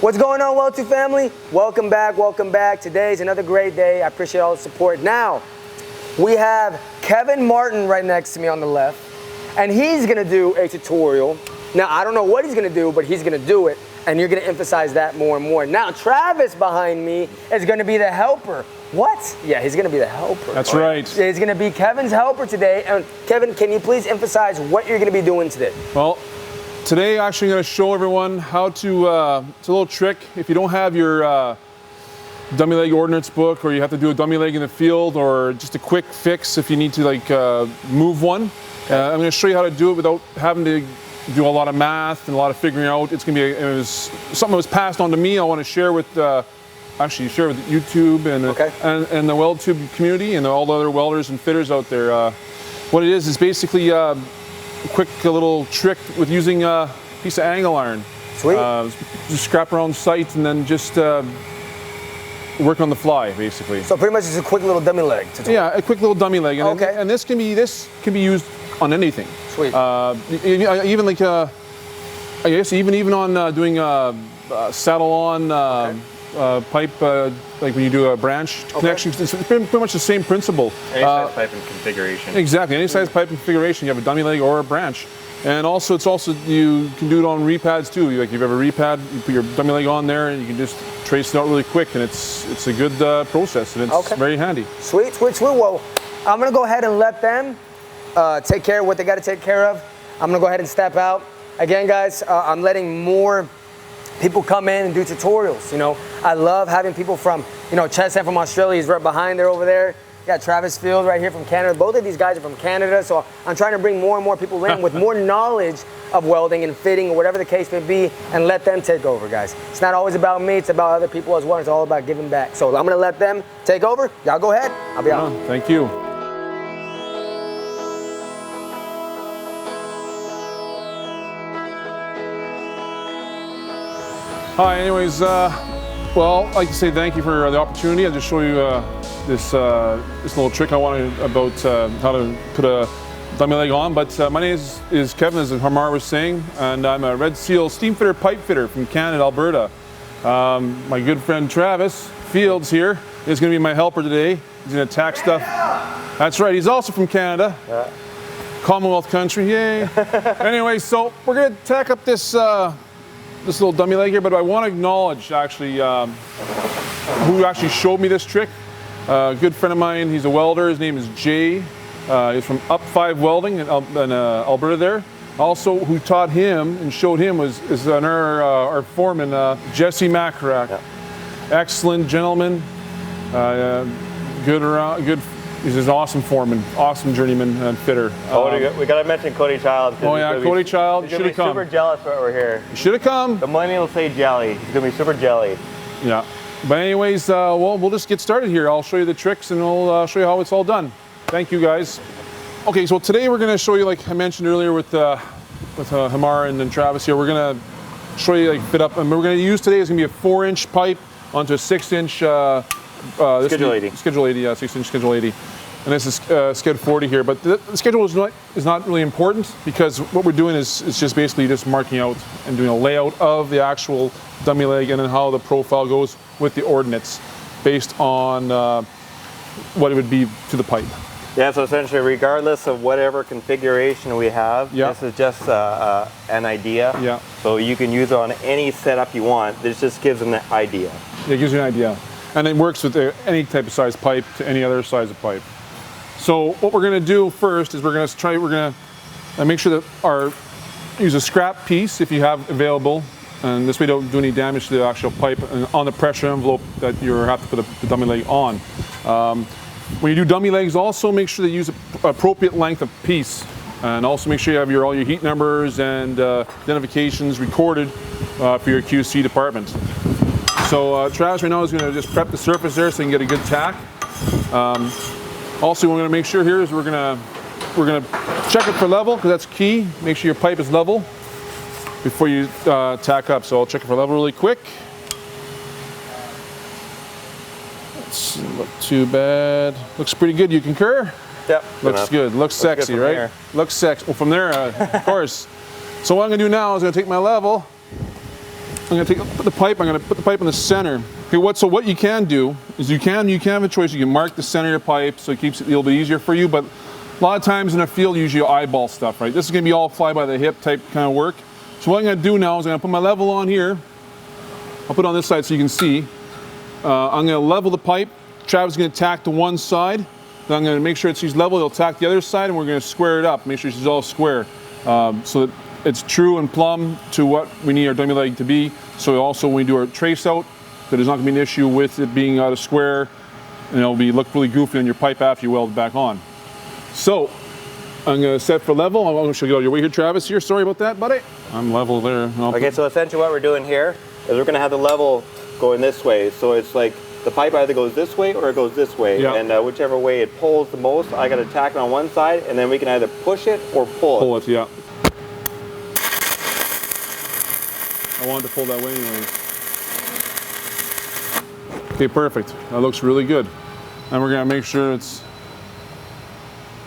What's going on, Well2 family? Welcome back, welcome back. Today's another great day. I appreciate all the support. Now, we have Kevin Martin right next to me on the left, and he's gonna do a tutorial. Now, I don't know what he's gonna do, but he's gonna do it, and you're gonna emphasize that more and more. Now, Travis behind me is gonna be the helper. What? Yeah, he's gonna be the helper. That's right. Yeah, he's gonna be Kevin's helper today. And Kevin, can you please emphasize what you're gonna be doing today? Well, today actually I'm going to show everyone how to, it's a little trick. If you don't have your dummy leg ordnance book, or you have to do a dummy leg in the field, or just a quick fix if you need to like move one, I'm going to show you how to do it without having to do a lot of math and a lot of figuring out. It's going to be, it was something that was passed on to me. I want to share with, actually share with YouTube and the Weld-Tube community and all the other welders and fitters out there. What it is basically a quick little trick with using a piece of angle iron. Sweet. Just scrap around sight and then just work on the fly, basically. So pretty much it's a quick little dummy leg tutorial. Yeah, a quick little dummy leg. And, and this can be used on anything. Sweet. Even like I guess even on doing saddle on pipe, like when you do a branch connection, it's pretty much the same principle. Any size pipe and configuration. Exactly, any size pipe configuration. You have a dummy leg or a branch. And also, you can do it on repads too. Like if you have a repad, you put your dummy leg on there and you can just trace it out really quick, and it's a good process, and it's very handy. Sweet, sweet, sweet. Well, I'm gonna go ahead and let them take care of what they gotta take care of. I'm gonna go ahead and step out. Again, guys, I'm letting more people come in and do tutorials. You know, I love having people from, you know, Chesson from Australia. He's right behind there over there. You got Travis Field right here from Canada. Both of these guys are from Canada, so I'm trying to bring more and more people in with more knowledge of welding and fitting or whatever the case may be, and let them take over, guys. It's not always about me, it's about other people as well. It's all about giving back. So I'm gonna let them take over. Y'all go ahead, I'll be out. Thank you. Hi, anyways, well, I'd like to say thank you for the opportunity. I'll just show you this little trick I wanted about how to put a dummy leg on. But my name is Kevin, as Hamar was saying, and I'm a Red Seal Steamfitter Pipefitter from Canada, Alberta. My good friend Travis Fields here is going to be my helper today. He's going to tack stuff. That's right, he's also from Canada. Commonwealth country, yay. Anyway, so we're going to tack up this little dummy leg here, but I want to acknowledge actually who actually showed me this trick. A good friend of mine, he's a welder, his name is Jay. He's from Up 5 Welding in Alberta there. Also, who taught him and showed him is our foreman, Jesse Macarack. Excellent gentleman, good. He's an awesome foreman, awesome journeyman and fitter. We gotta mention Cody Child. Oh yeah, Cody Child should have come. Super jealous that we're here. Should have come. The money will say jelly. He's gonna be super jelly. Yeah. But anyways, well, we'll just get started here. I'll show you the tricks and we'll show you how it's all done. Thank you, guys. Okay, so today we're going to show you, like I mentioned earlier with Hamar and then Travis here, we're going to show you like fit up, and we're going to use today is going to be a 4-inch pipe onto a 6-inch Schedule 80. Schedule 80, yeah, 6-inch Schedule 80. And this is Sched 40 here, but the schedule is not really important, because what we're doing is just basically just marking out and doing a layout of the actual dummy leg and then how the profile goes with the ordnance based on what it would be to the pipe. Yeah, so essentially regardless of whatever configuration we have, this is just an idea. Yeah. So you can use it on any setup you want. This just gives them an idea. Yeah, it gives you an idea. And it works with any type of size pipe to any other size of pipe. So what we're going to do first is we're going to make sure that use a scrap piece if you have available, and this way don't do any damage to the actual pipe and on the pressure envelope that you have to put the dummy leg on. When you do dummy legs, also make sure that you use an appropriate length of piece, and also make sure you have all your heat numbers and identifications recorded for your QC department. So Travis right now is going to just prep the surface there so you can get a good tack. Also, we're going to make sure here is we're going to check it for level, because that's key. Make sure your pipe is level before you tack up. So I'll check it for level really quick. It's not too bad. Looks pretty good. You concur? Yep. Looks good. Looks sexy, right? There. Looks sexy. Well, from there, of course. So what I'm going to do now is I'm going to take my level, I'm gonna put the pipe in the center. Okay, so what you can do is you can have a choice. You can mark the center of your pipe so it keeps it a little bit easier for you, but a lot of times in a field, you usually eyeball stuff, right? This is gonna be all fly by the hip type kind of work. So what I'm gonna do now is I'm gonna put my level on here. I'll put it on this side so you can see. I'm gonna level the pipe. Travis is gonna tack to one side. Then I'm gonna make sure she's level. He'll tack the other side, and we're gonna square it up. Make sure she's all square, so that it's true and plumb to what we need our dummy leg to be. So also when we do our trace out, that there's not gonna be an issue with it being out of square, and it'll look really goofy on your pipe after you weld it back on. So I'm gonna set for level. I'm gonna show you your way here, Travis. Here, sorry about that, buddy. I'm level there. Okay, so essentially what we're doing here is we're gonna have the level going this way. So it's like the pipe either goes this way or it goes this way. Yeah. And whichever way it pulls the most, I gotta tack it on one side, and then we can either push it or pull it. Pull it, yeah. I wanted to pull that way anyways. Okay, perfect. That looks really good. And we're gonna make sure it's,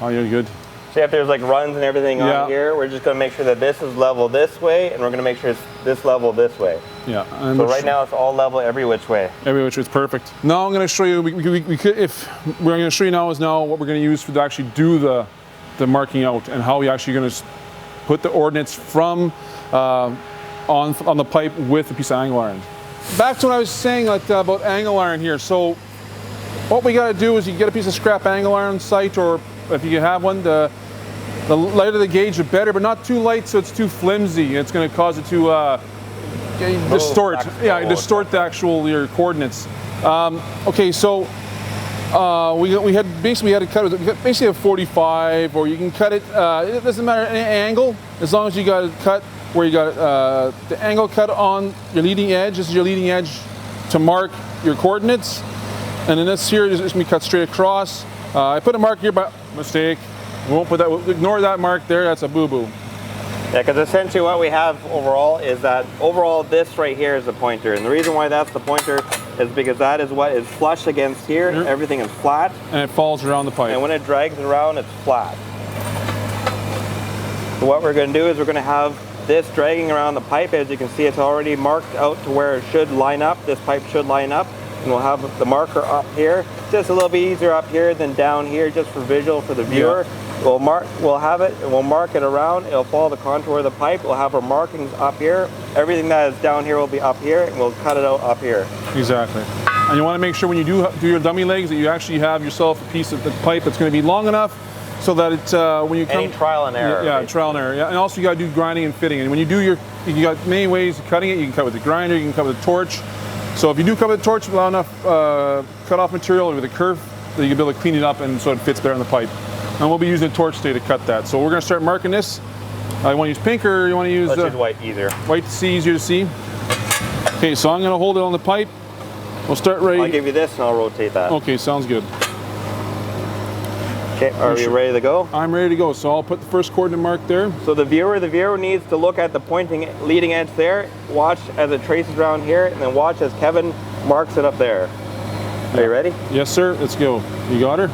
oh, you're good. See if there's like runs and everything on here, we're just gonna make sure that this is level this way, and we're gonna make sure it's this level this way. Yeah. And so right now it's all level every which way. Every which way is perfect. Now I'm gonna show you, we could, if we're gonna show you now what we're gonna use to actually do the marking out, and how we actually gonna put the ordnance from on the pipe with a piece of angle iron. Back to what I was saying about angle iron here. So what we gotta do is you get a piece of scrap angle iron site, or if you have one, the lighter the gauge, the better, but not too light so it's too flimsy. It's going to cause it to distort. Yeah, distort the actual your coordinates. Okay, so we had to cut it. Basically a 45, or you can cut it. It doesn't matter any angle, as long as you got it cut where you got the angle cut on your leading edge. This is your leading edge to mark your coordinates, and then this here is going to be cut straight across. I put a mark here by mistake. We won't put that. We'll ignore that mark there. That's a boo-boo. Yeah, because essentially what we have overall is that this right here is the pointer, and the reason why that's the pointer is because that is what is flush against here. Everything is flat, and it falls around the pipe. And when it drags around, it's flat. So what we're going to do is we're going to have this dragging around the pipe. As you can see, it's already marked out to where it should line up. This pipe should line up. And we'll have the marker up here, just a little bit easier up here than down here, just for visual for the viewer. Yeah. We'll have it, and we'll mark it around. It'll follow the contour of the pipe. We'll have our markings up here. Everything that is down here will be up here, and we'll cut it out up here. Exactly. And you want to make sure when you do your dummy legs that you actually have yourself a piece of the pipe that's going to be long enough so that it's when you come. Any trial and error. Yeah, right? Trial and error. Yeah, and also you got to do grinding and fitting. And when you do you got many ways of cutting it. You can cut with the grinder. You can cut with a torch. So if you do cut with a torch with enough cut-off material or with a kerf, that you can be able to clean it up and so it fits better in the pipe. And we'll be using a torch today to cut that. So we're going to start marking this. You want to use pink or you want to use... Let's use white, easier. White to see, easier to see. Okay, so I'm going to hold it on the pipe. We'll start right... I'll give you this and I'll rotate that. Okay, sounds good. Okay, are we ready to go? I'm ready to go, so I'll put the first coordinate mark there. So the viewer needs to look at the pointing leading edge there, watch as it traces around here, and then watch as Kevin marks it up there. Are you ready? Yes, sir. Let's go. You got her?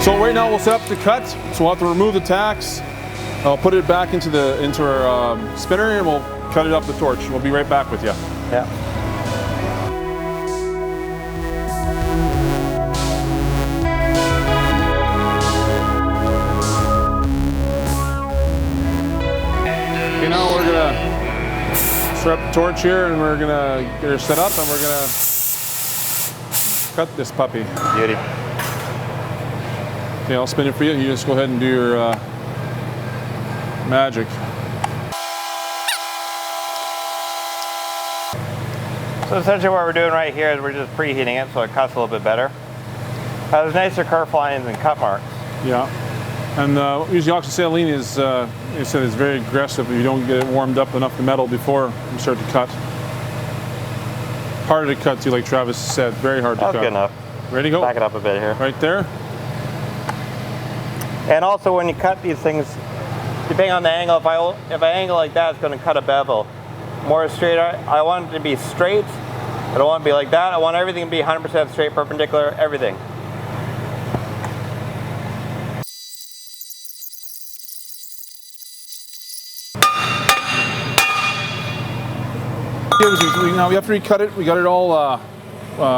So right now we'll set up the cut. So we'll have to remove the tacks. I'll put it back into our spinner, and we'll cut it up the torch. We'll be right back with you. Yeah. Okay, now we're gonna set up the torch here, and we're gonna get her set up, and we're gonna cut this puppy. Beauty. Okay, I'll spin it for you. You just go ahead and do your magic. So essentially what we're doing right here is we're just preheating it so it cuts a little bit better. Has nicer kerf lines and cut marks. Yeah, and usually oxyacetylene is very aggressive if you don't get it warmed up enough the metal before you start to cut. Harder to cut too, like Travis said. Very hard to cut. That's good enough. Ready to go? Back it up a bit here. Right there. And also when you cut these things, depending on the angle, if I angle like that, it's going to cut a bevel. more straight. I want it to be straight. I don't want it to be like that. I want everything to be 100% straight, perpendicular, everything. Now we have to recut it. We got it all.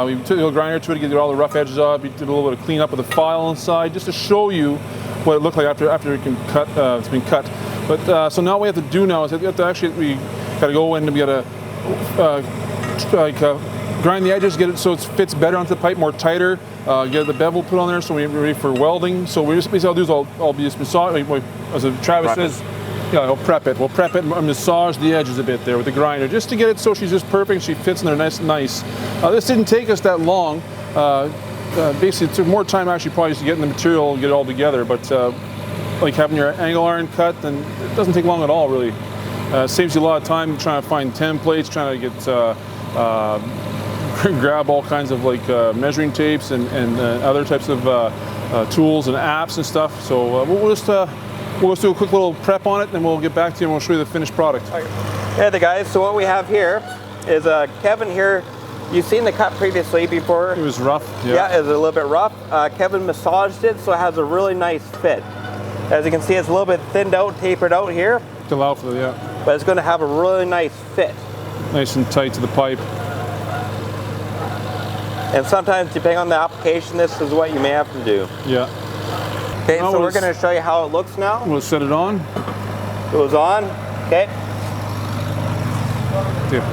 We took the little grinder to it to get all the rough edges off. We did a little bit of cleanup with the file inside, just to show you what it looked like after it can cut. It's been cut. But so now what we have to do now is we got to go in and we got to grind the edges, get it so it fits better onto the pipe, more tighter. Get the bevel put on there so we're ready for welding. So we just basically I'll be just massage, as Travis says. Yeah, I'll prep it. We'll prep it and massage the edges a bit there with the grinder, just to get it so she's just perfect. She fits in there nice. This didn't take us that long. Basically, it took more time actually probably just to get in the material and get it all together. But like having your angle iron cut, then it doesn't take long at all, really. Saves you a lot of time trying to find templates, trying to get grab all kinds of like measuring tapes and other types of tools and apps and stuff. So we'll just do a quick little prep on it, then we'll get back to you and we'll show you the finished product. Hey there guys, so what we have here is Kevin here. You've seen the cut previously before. It was rough. Yeah, it was a little bit rough. Kevin massaged it so it has a really nice fit. As you can see, it's a little bit thinned out, tapered out here. To allow for the, yeah. But it's going to have a really nice fit. Nice and tight to the pipe. And sometimes, depending on the application, this is what you may have to do. Yeah. Okay, so we're going to show you how it looks now. We'll set it on. Goes on. Okay. Yeah.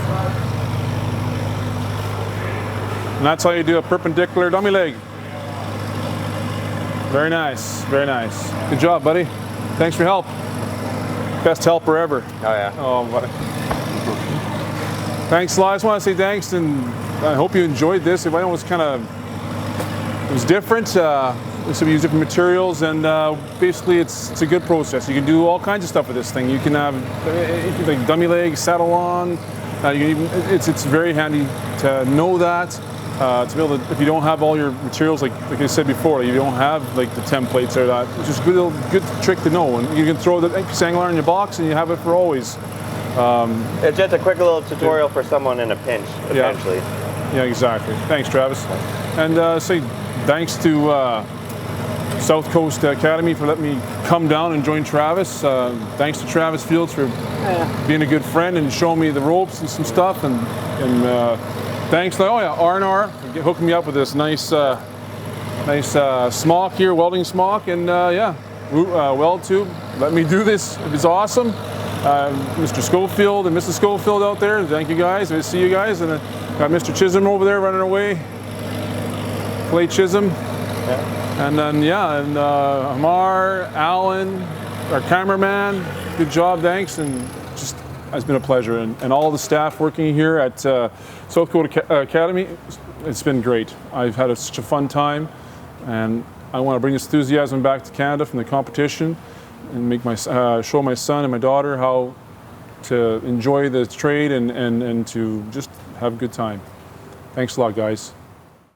And that's how you do a perpendicular dummy leg. Very nice, very nice. Good job, buddy. Thanks for your help. Best helper ever. Oh yeah. Oh, buddy. Thanks, Eli. I just want to say thanks, and I hope you enjoyed this. I know it was it was different. So we use different materials, and basically it's a good process. You can do all kinds of stuff with this thing. You can have like dummy leg, saddle on. You can even, it's very handy to know that. To be able to, if you don't have all your materials, like I said before, you don't have like the templates or that. It's just a good trick to know. And you can throw the angle iron in your box, and you have it for always. It's just a quick little tutorial for someone in a pinch, essentially. Yeah, exactly. Thanks, Travis. And say thanks to South Coast Academy for letting me come down and join Travis. Thanks to Travis Fields for being a good friend and showing me the ropes and some stuff. And thanks to R&R for hooking me up with this nice smock here, welding smock. And weld tube. Let me do this. It's awesome. Mr. Schofield and Mrs. Schofield out there, thank you guys. I see you guys. And got Mr. Chisholm over there running away. Clay Chisholm. Yeah. And then, Amar, Alan, our cameraman, good job, thanks. And just, it's been a pleasure. And all the staff working here at South Dakota Academy, it's been great. I've had such a fun time. And I want to bring this enthusiasm back to Canada from the competition and make show my son and my daughter how to enjoy the trade and to just have a good time. Thanks a lot, guys.